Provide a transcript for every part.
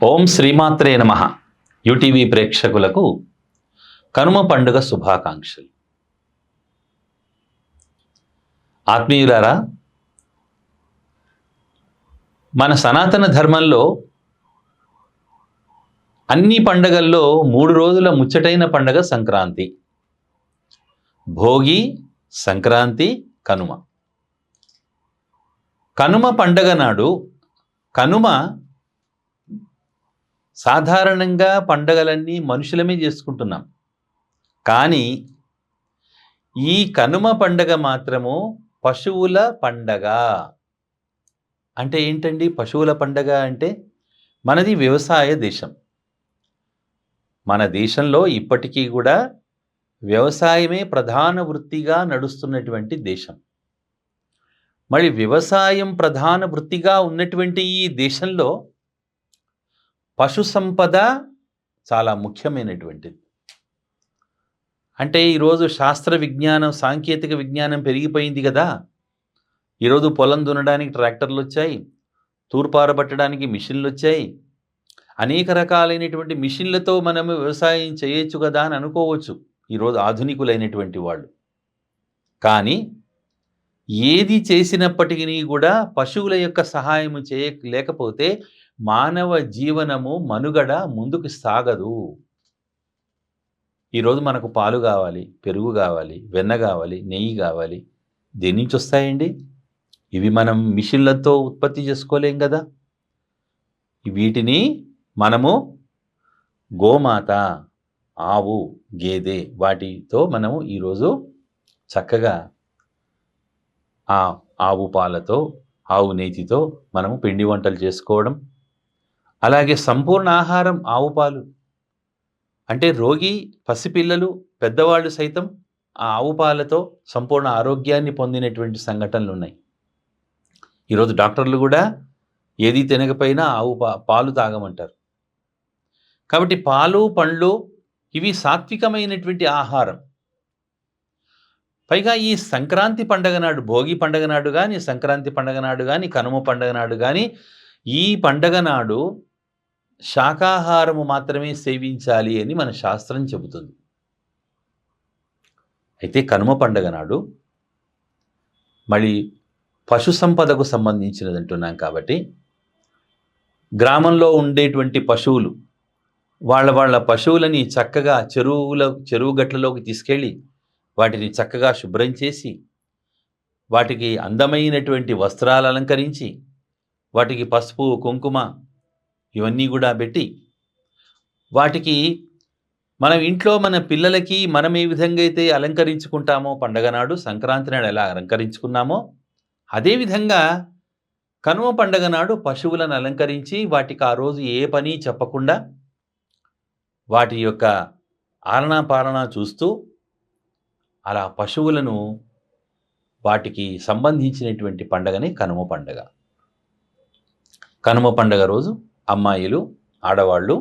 ఓం శ్రీమాత్రే నమః. యూటీవీ ప్రేక్షకులకు కనుమ పండుగ శుభాకాంక్షలు. ఆత్మీయులారా, మన సనాతన ధర్మంలో అన్ని పండగల్లో 3 రోజుల ముచ్చటైన పండగ సంక్రాంతి. భోగి, సంక్రాంతి, కనుమ. కనుమ పండగ నాడు కనుమ సాధారణంగా పండగలన్నీ మనుషులమే చేసుకుంటున్నాం. కానీ ఈ కనుమ పండగ మాత్రము పశువుల పండగ. అంటే ఏంటండి పశువుల పండగ అంటే? మనది వ్యవసాయ దేశం. మన దేశంలో ఇప్పటికీ కూడా వ్యవసాయమే ప్రధాన వృత్తిగా నడుస్తున్నటువంటి దేశం. మరి వ్యవసాయం ప్రధాన వృత్తిగా ఉన్నటువంటి ఈ దేశంలో పశు సంపద చాలా ముఖ్యమైనటువంటిది. అంటే ఈరోజు శాస్త్ర విజ్ఞానం, సాంకేతిక విజ్ఞానం పెరిగిపోయింది కదా. ఈరోజు పొలం దున్నడానికి ట్రాక్టర్లు వచ్చాయి, తూర్పారబట్టడానికి మిషన్లు వచ్చాయి. అనేక రకాలైనటువంటి మిషన్లతో మనము వ్యవసాయం చేయొచ్చు కదా అని అనుకోవచ్చు ఈరోజు ఆధునికులైనటువంటి వాళ్ళు. కానీ ఏది చేసినప్పటికీ కూడా పశువుల యొక్క సహాయము లేకపోతే మానవ జీవనము, మనుగడ ముందుకు సాగదు. ఈరోజు మనకు పాలు కావాలి, పెరుగు కావాలి, వెన్న కావాలి, నెయ్యి కావాలి. దేని నుంచి వస్తాయండి? ఇవి మనం మిషన్లతో ఉత్పత్తి చేసుకోలేం కదా. వీటిని మనము గోమాత, ఆవు, గేదె వాటితో మనము ఈరోజు చక్కగా ఆ ఆవు పాలతో, ఆవు నేతితో మనము పిండి వంటలు చేసుకోవడం. అలాగే సంపూర్ణ ఆహారం ఆవు పాలు. అంటే రోగి, పసిపిల్లలు, పెద్దవాళ్ళు సైతం ఆ ఆవు పాలతో సంపూర్ణ ఆరోగ్యాన్ని పొందినటువంటి సంఘటనలు ఉన్నాయి. ఈరోజు డాక్టర్లు కూడా ఏది తినకపోయినా ఆవు పాలు తాగమంటారు. కాబట్టి పాలు, పండ్లు ఇవి సాత్వికమైనటువంటి ఆహారం. పైగా ఈ సంక్రాంతి పండగ నాడు, భోగి పండగ నాడు కానీ, సంక్రాంతి పండగ నాడు కానీ, కనుమ పండగ నాడు కానీ, ఈ పండగ నాడు శాకాహారము మాత్రమే సేవించాలి అని మన శాస్త్రం చెబుతుంది. అయితే కనుమ పండగ నాడు మళ్ళీ పశు సంపదకు సంబంధించినది అంటున్నాం కాబట్టి, గ్రామంలో ఉండేటువంటి పశువులు వాళ్ళ పశువులని చక్కగా చెరువు గట్లలోకి తీసుకెళ్ళి వాటిని చక్కగా శుభ్రం చేసి, వాటికి అందమైనటువంటి వస్త్రాలు అలంకరించి, వాటికి పసుపు, కుంకుమ ఇవన్నీ కూడా పెట్టి, వాటికి మనం ఇంట్లో మన పిల్లలకి మనం ఏ విధంగా అయితే అలంకరించుకుంటామో పండగ నాడు, సంక్రాంతి నాడు ఎలా అలంకరించుకున్నామో, అదేవిధంగా కనుమ పండగ నాడు పశువులను అలంకరించి వాటికి ఆ రోజు ఏ పని చెప్పకుండా వాటి యొక్క ఆలనా పాలన చూస్తూ అలా పశువులను, వాటికి సంబంధించినటువంటి పండగనే కనుమ పండగ. కనుమ పండగ రోజు అమ్మాయిలు, ఆడవాళ్ళు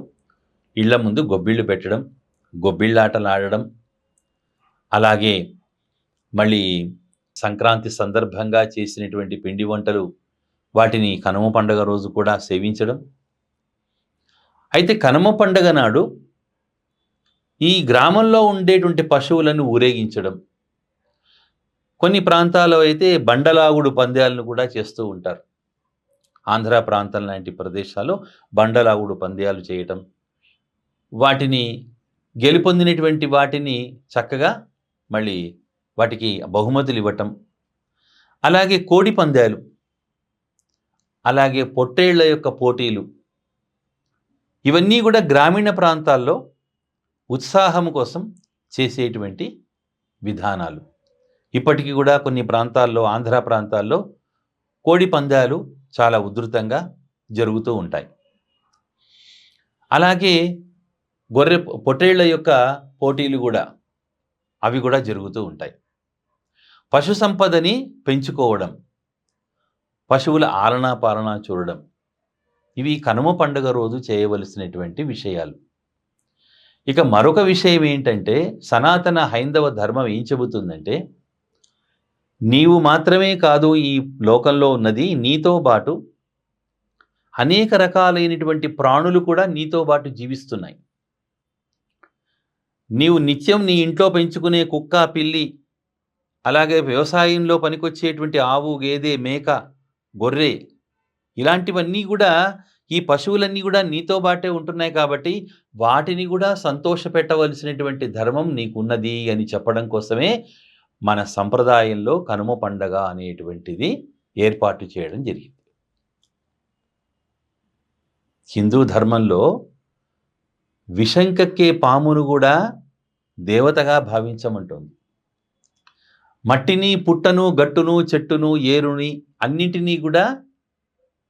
ఇళ్ల ముందు గొబ్బిళ్ళు పెట్టడం, గొబ్బిళ్ళాటలు ఆడడం, అలాగే మళ్ళీ సంక్రాంతి సందర్భంగా చేసినటువంటి పిండి వంటలు వాటిని కనుమ పండగ రోజు కూడా సేవించడం. అయితే కనుమ పండగ నాడు ఈ గ్రామంలో ఉండేటువంటి పశువులను ఊరేగించడం. కొన్ని ప్రాంతాల్లో అయితే బండలాగుడు పందాలను కూడా చేస్తూ ఉంటారు. ఆంధ్ర ప్రాంతం లాంటి ప్రదేశాల్లో బండలాగుడు పందాలు చేయటం, వాటిని గెలుపొందినటువంటి వాటిని చక్కగా మళ్ళీ వాటికి బహుమతులు ఇవ్వటం. అలాగే కోడి పందాలు, అలాగే పొట్టేళ్ల యొక్క పోటీలు, ఇవన్నీ కూడా గ్రామీణ ప్రాంతాల్లో ఉత్సాహము కోసం చేసేటువంటి విధానాలు. ఇప్పటికీ కూడా కొన్ని ప్రాంతాల్లో, ఆంధ్ర ప్రాంతాల్లో కోడి పందాలు చాలా ఉధృతంగా జరుగుతూ ఉంటాయి. అలాగే పొట్టేళ్ల యొక్క పోటీలు కూడా, అవి కూడా జరుగుతూ ఉంటాయి. పశు సంపదని పెంచుకోవడం, పశువుల ఆలనా పాలన చూడడం, ఇవి కనుమ పండుగ రోజు చేయవలసినటువంటి విషయాలు. ఇక మరొక విషయం ఏంటంటే, సనాతన హైందవ ధర్మం ఏం చెబుతుందంటే, నీవు మాత్రమే కాదు ఈ లోకంలో ఉన్నది, నీతో పాటు అనేక రకాలైనటువంటి ప్రాణులు కూడా నీతో పాటు జీవిస్తున్నాయి. నీవు నిత్యం నీ ఇంట్లో పెంచుకునే కుక్క, పిల్లి, అలాగే వ్యవసాయంలో పనికొచ్చేటువంటి ఆవు, గేదె, మేక, గొర్రె, ఇలాంటివన్నీ కూడా, ఈ పశువులన్నీ కూడా నీతో బాటే ఉంటున్నాయి కాబట్టి వాటిని కూడా సంతోషపెట్టవలసినటువంటి ధర్మం నీకున్నది అని చెప్పడం కోసమే మన సంప్రదాయంలో కనుమ పండగ అనేటువంటిది ఏర్పాటు చేయడం జరిగింది. హిందూ ధర్మంలో విషం కక్కే పామును కూడా దేవతగా భావించమంటుంది. మట్టిని, పుట్టను, గట్టును, చెట్టును, ఏరుని అన్నింటినీ కూడా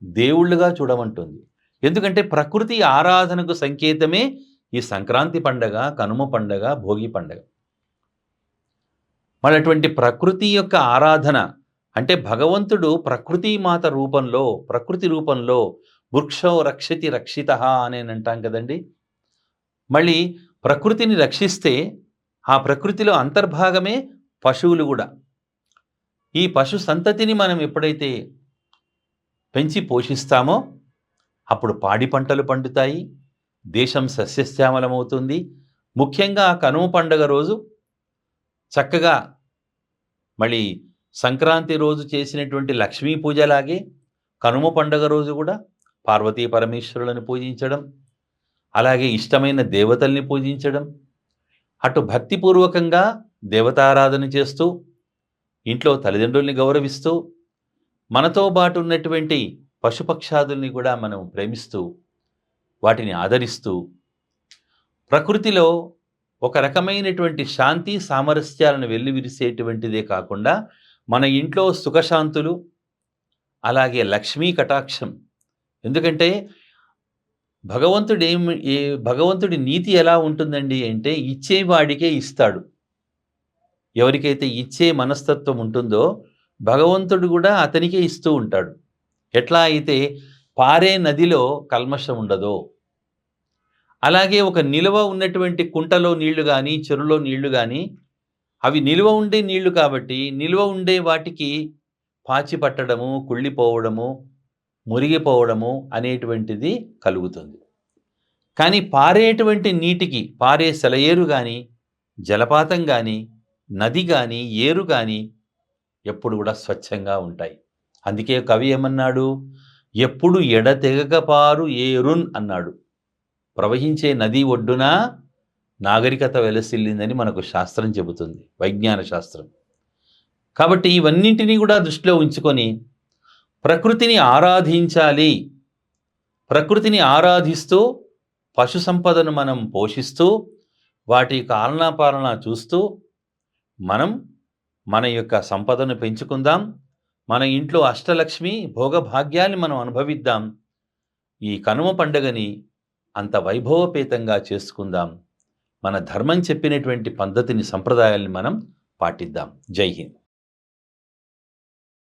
దేవుళ్ళుగా చూడమంటుంది. ఎందుకంటే ప్రకృతి ఆరాధనకు సంకేతమే ఈ సంక్రాంతి పండగ, కనుమ పండగ, భోగి పండగ. మరి అటువంటి ప్రకృతి యొక్క ఆరాధన అంటే భగవంతుడు ప్రకృతి మాత రూపంలో, ప్రకృతి రూపంలో వృక్షో రక్షతి రక్షితః అని అంటాం కదండి. మళ్ళీ ప్రకృతిని రక్షిస్తే ఆ ప్రకృతిలో అంతర్భాగమే పశువులు కూడా. ఈ పశు సంతతిని మనం ఎప్పుడైతే పెంచి పోషిస్తామో అప్పుడు పాడి పంటలు పండుతాయి, దేశం సస్యశ్యామలమవుతుంది. ముఖ్యంగా కనుమ పండుగ రోజు చక్కగా మళ్ళీ సంక్రాంతి రోజు చేసినటువంటి లక్ష్మీ పూజలాగే కనుమ పండుగ రోజు కూడా పార్వతీ పరమేశ్వరులను పూజించడం, అలాగే ఇష్టమైన దేవతల్ని పూజించడం, అటు భక్తిపూర్వకంగా దేవతారాధన చేస్తూ ఇంట్లో తల్లిదండ్రుల్ని గౌరవిస్తూ మనతో పాటు ఉన్నటువంటి పశుపక్షాదుల్ని కూడా మనం ప్రేమిస్తూ వాటిని ఆదరిస్తూ ప్రకృతిలో ఒక రకమైనటువంటి శాంతి సామరస్యాలను వెల్లివిరిసేటువంటిదే కాకుండా మన ఇంట్లో సుఖశాంతులు, అలాగే లక్ష్మీ కటాక్షం. ఎందుకంటే భగవంతుడి నీతి ఎలా ఉంటుందండి అంటే ఇచ్చేవాడికే ఇస్తాడు. ఎవరికైతే ఇచ్చే మనస్తత్వం ఉంటుందో భగవంతుడు కూడా అతనికే ఇస్తూ ఉంటాడు. ఎట్లా అయితే పారే నదిలో కల్మషం ఉండదో అలాగే ఒక నిల్వ ఉన్నటువంటి కుంటలో నీళ్లు కానీ, చెరువులో నీళ్లు కానీ అవి నిల్వ ఉండే నీళ్లు కాబట్టి నిల్వ ఉండే వాటికి పాచి పట్టడము, కుళ్ళిపోవడము, మురిగిపోవడము అనేటువంటిది కలుగుతుంది. కానీ పారేటువంటి నీటికి, పారే సెలయేరు కానీ, జలపాతం కానీ, నది కానీ, ఏరు కానీ ఎప్పుడు కూడా స్వచ్ఛంగా ఉంటాయి. అందుకే కవి ఏమన్నాడు, ఎప్పుడు ఎడతెగక పారు ఏరున్ అన్నాడు. ప్రవహించే నది ఒడ్డున నాగరికత వెలసిల్లిందని మనకు శాస్త్రం చెబుతుంది, వైజ్ఞాన శాస్త్రం. కాబట్టి ఇవన్నింటినీ కూడా దృష్టిలో ఉంచుకొని ప్రకృతిని ఆరాధించాలి. ప్రకృతిని ఆరాధిస్తూ పశు సంపదను మనం పోషిస్తూ వాటి పాలన చూస్తూ మనం మన యొక్క సంపదను పెంచుకుందాం. మన ఇంట్లో అష్టలక్ష్మి భోగభాగ్యాన్ని మనం అనుభవిద్దాం. ఈ కనుమ పండుగని అంత వైభవపేతంగా చేసుకుందాం. మన ధర్మం చెప్పినటువంటి పద్ధతిని, సంప్రదాయాల్ని మనం పాటిద్దాం. జై హింద్.